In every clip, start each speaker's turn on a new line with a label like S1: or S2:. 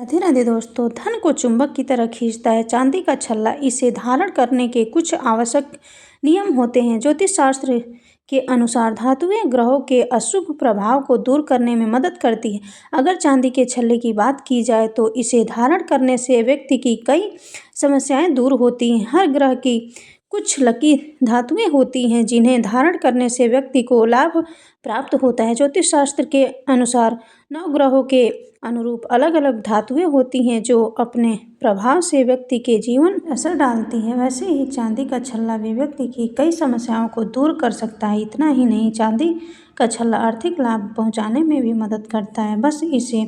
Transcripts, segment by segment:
S1: राधे राधे दोस्तों, धन को चुंबक की तरह खींचता है चांदी का छल्ला। इसे धारण करने के कुछ आवश्यक नियम होते हैं। ज्योतिष शास्त्र के अनुसार धातुएं ग्रहों के अशुभ प्रभाव को दूर करने में मदद करती है। अगर चांदी के छल्ले की बात की जाए तो इसे धारण करने से व्यक्ति की कई समस्याएं दूर होती हैं। हर ग्रह की कुछ लकी धातुएं होती हैं जिन्हें धारण करने से व्यक्ति को लाभ प्राप्त होता है। ज्योतिष शास्त्र के अनुसार 9 ग्रहों के अनुरूप अलग अलग धातुएं होती हैं जो अपने प्रभाव से व्यक्ति के जीवन पर असर डालती हैं। वैसे ही चांदी का छल्ला भी व्यक्ति की कई समस्याओं को दूर कर सकता है। इतना ही नहीं, चांदी का छल्ला आर्थिक लाभ पहुंचाने में भी मदद करता है। बस इसे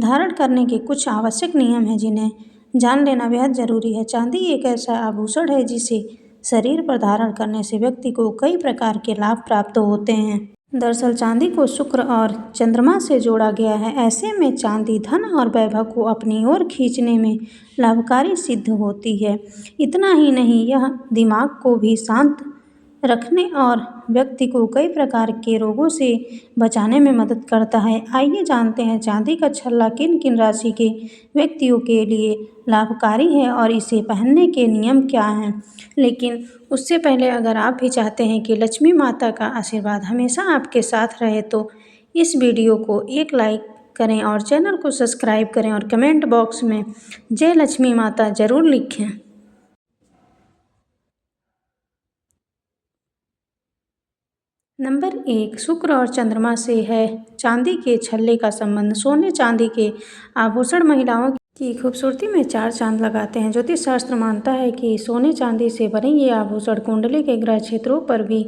S1: धारण करने के कुछ आवश्यक नियम हैं जिन्हें जान लेना बेहद जरूरी है। चांदी एक ऐसा आभूषण है जिसे शरीर पर धारण करने से व्यक्ति को कई प्रकार के लाभ प्राप्त होते हैं। दरअसल चांदी को शुक्र और चंद्रमा से जोड़ा गया है। ऐसे में चांदी धन और वैभव को अपनी ओर खींचने में लाभकारी सिद्ध होती है। इतना ही नहीं, यह दिमाग को भी शांत रखने और व्यक्ति को कई प्रकार के रोगों से बचाने में मदद करता है। आइए जानते हैं चांदी का छल्ला किन किन राशि के व्यक्तियों के लिए लाभकारी है और इसे पहनने के नियम क्या हैं। लेकिन उससे पहले अगर आप भी चाहते हैं कि लक्ष्मी माता का आशीर्वाद हमेशा आपके साथ रहे तो इस वीडियो को एक लाइक करें और चैनल को सब्सक्राइब करें और कमेंट बॉक्स में जय लक्ष्मी माता जरूर लिखें। नंबर 1, शुक्र और चंद्रमा से है चांदी के छल्ले का संबंध। सोने चांदी के आभूषण महिलाओं की खूबसूरती में 4 चांद लगाते हैं। ज्योतिष शास्त्र मानता है कि सोने चांदी से बने ये आभूषण कुंडली के ग्रह क्षेत्रों पर भी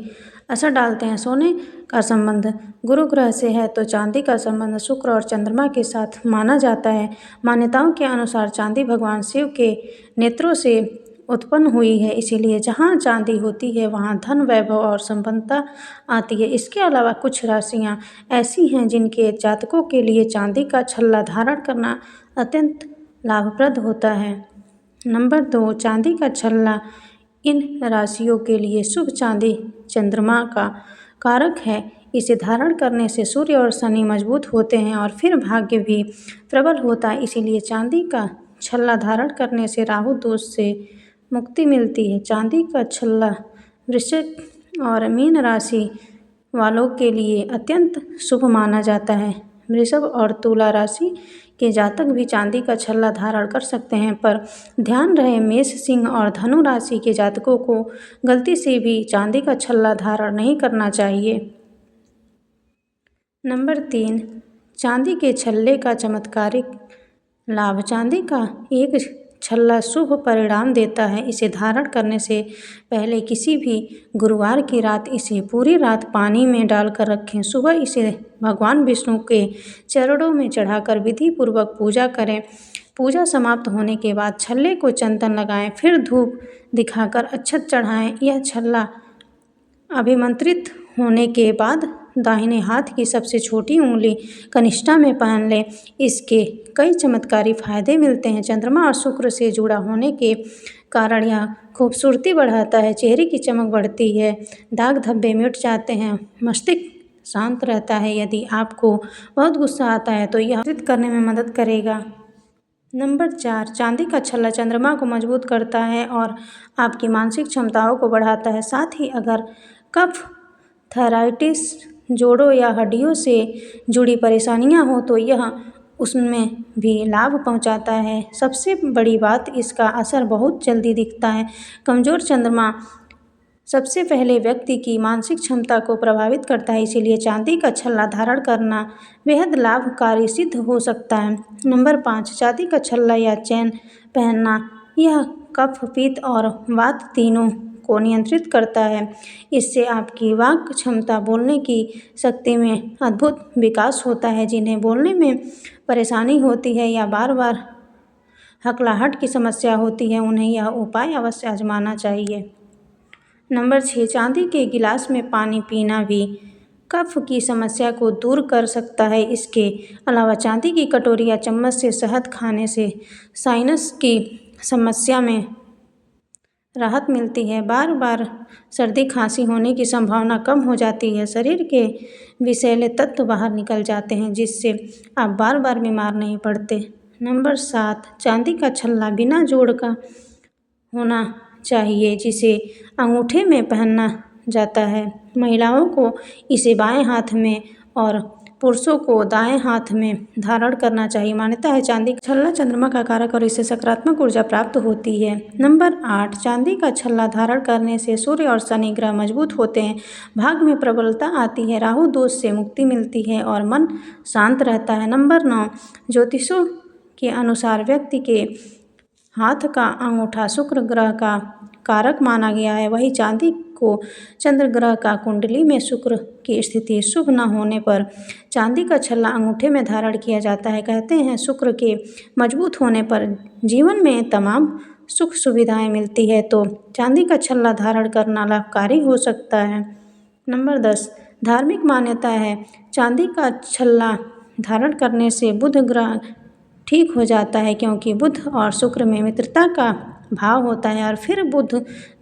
S1: असर डालते हैं। सोने का संबंध गुरु ग्रह से है तो चांदी का संबंध शुक्र और चंद्रमा के साथ माना जाता है। मान्यताओं के अनुसार चांदी भगवान शिव के नेत्रों से उत्पन्न हुई है, इसीलिए जहाँ चांदी होती है वहाँ धन, वैभव और संपन्नता आती है। इसके अलावा कुछ राशियाँ ऐसी हैं जिनके जातकों के लिए चांदी का छल्ला धारण करना अत्यंत लाभप्रद होता है। नंबर 2, चांदी का छल्ला इन राशियों के लिए शुभ। चांदी चंद्रमा का कारक है। इसे धारण करने से सूर्य और शनि मजबूत होते हैं और फिर भाग्य भी प्रबल होता है। इसीलिए चांदी का छल्ला धारण करने से राहु दोष से मुक्ति मिलती है। चांदी का छल्ला वृश्चिक और मीन राशि वालों के लिए अत्यंत शुभ माना जाता है। वृषभ और तुला राशि के जातक भी चांदी का छल्ला धारण कर सकते हैं, पर ध्यान रहे मेष, सिंह और धनु राशि के जातकों को गलती से भी चांदी का छल्ला धारण नहीं करना चाहिए। नंबर 3, चांदी के छल्ले का चमत्कारिक लाभ। चांदी का एक छल्ला शुभ परिणाम देता है। इसे धारण करने से पहले किसी भी गुरुवार की रात इसे पूरी रात पानी में डालकर रखें। सुबह इसे भगवान विष्णु के चरणों में चढ़ाकर विधि पूर्वक पूजा करें। पूजा समाप्त होने के बाद छल्ले को चंदन लगाएं, फिर धूप दिखाकर अक्षत चढ़ाएं। यह छल्ला अभिमंत्रित होने के बाद दाहिने हाथ की सबसे छोटी उंगली कनिष्ठा में पहन लें। इसके कई चमत्कारी फायदे मिलते हैं। चंद्रमा और शुक्र से जुड़ा होने के कारण यह खूबसूरती बढ़ाता है, चेहरे की चमक बढ़ती है, दाग धब्बे मिट जाते हैं, मस्तिष्क शांत रहता है। यदि आपको बहुत गुस्सा आता है तो यह नियंत्रित करने में मदद करेगा। नंबर 4, चांदी का छल्ला चंद्रमा को मजबूत करता है और आपकी मानसिक क्षमताओं को बढ़ाता है। साथ ही अगर कफ, थायराइटिस, जोड़ों या हड्डियों से जुड़ी परेशानियां हो तो यह उसमें भी लाभ पहुंचाता है। सबसे बड़ी बात, इसका असर बहुत जल्दी दिखता है। कमज़ोर चंद्रमा सबसे पहले व्यक्ति की मानसिक क्षमता को प्रभावित करता है, इसीलिए चांदी का छल्ला धारण करना बेहद लाभकारी सिद्ध हो सकता है। नंबर 5, चांदी का छल्ला या चेन पहनना। यह कफ, पित्त और वात तीनों को नियंत्रित करता है। इससे आपकी वाक क्षमता, बोलने की शक्ति में अद्भुत विकास होता है। जिन्हें बोलने में परेशानी होती है या बार बार हकलाहट की समस्या होती है, उन्हें यह उपाय अवश्य आजमाना चाहिए। नंबर 6, चांदी के गिलास में पानी पीना भी कफ की समस्या को दूर कर सकता है। इसके अलावा चांदी की कटोरी या चम्मच से शहद खाने से साइनस की समस्या में राहत मिलती है। बार बार सर्दी खांसी होने की संभावना कम हो जाती है। शरीर के विषैले तत्व बाहर निकल जाते हैं जिससे आप बार बार बीमार नहीं पड़ते। नंबर 7, चांदी का छल्ला बिना जोड़ का होना चाहिए, जिसे अंगूठे में पहना जाता है। महिलाओं को इसे बाएं हाथ में और पुरुषों को दाएं हाथ में धारण करना चाहिए। मान्यता है चांदी का छल्ला चंद्रमा का कारक और इससे सकारात्मक ऊर्जा प्राप्त होती है। नंबर 8, चांदी का छल्ला धारण करने से सूर्य और शनि ग्रह मजबूत होते हैं, भाग्य में प्रबलता आती है, राहु दोष से मुक्ति मिलती है और मन शांत रहता है। नंबर 9, ज्योतिषों के अनुसार व्यक्ति के हाथ का अंगूठा शुक्र ग्रह का कारक माना गया है। वही चांदी को चंद्र ग्रह का कुंडली में शुक्र की स्थिति शुभ न होने पर चांदी का छल्ला अंगूठे में धारण किया जाता है। कहते हैं शुक्र के मजबूत होने पर जीवन में तमाम सुख सुविधाएं मिलती है, तो चांदी का छल्ला धारण करना लाभकारी हो सकता है। नंबर 10, धार्मिक मान्यता है चांदी का छल्ला धारण करने से बुध ग्रह ठीक हो जाता है, क्योंकि बुध और शुक्र में मित्रता का भाव होता है और फिर बुध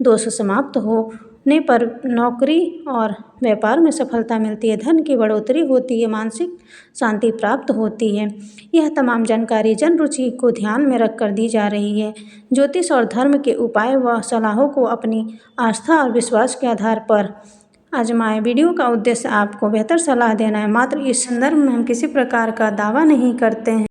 S1: दोष समाप्त होने पर नौकरी और व्यापार में सफलता मिलती है, धन की बढ़ोतरी होती है, मानसिक शांति प्राप्त होती है। यह तमाम जानकारी जन रुचि को ध्यान में रखकर दी जा रही है। ज्योतिष और धर्म के उपाय व सलाहों को अपनी आस्था और विश्वास के आधार पर आजमाएं। वीडियो का उद्देश्य आपको बेहतर सलाह देना है, मात्र इस संदर्भ में हम किसी प्रकार का दावा नहीं करते हैं।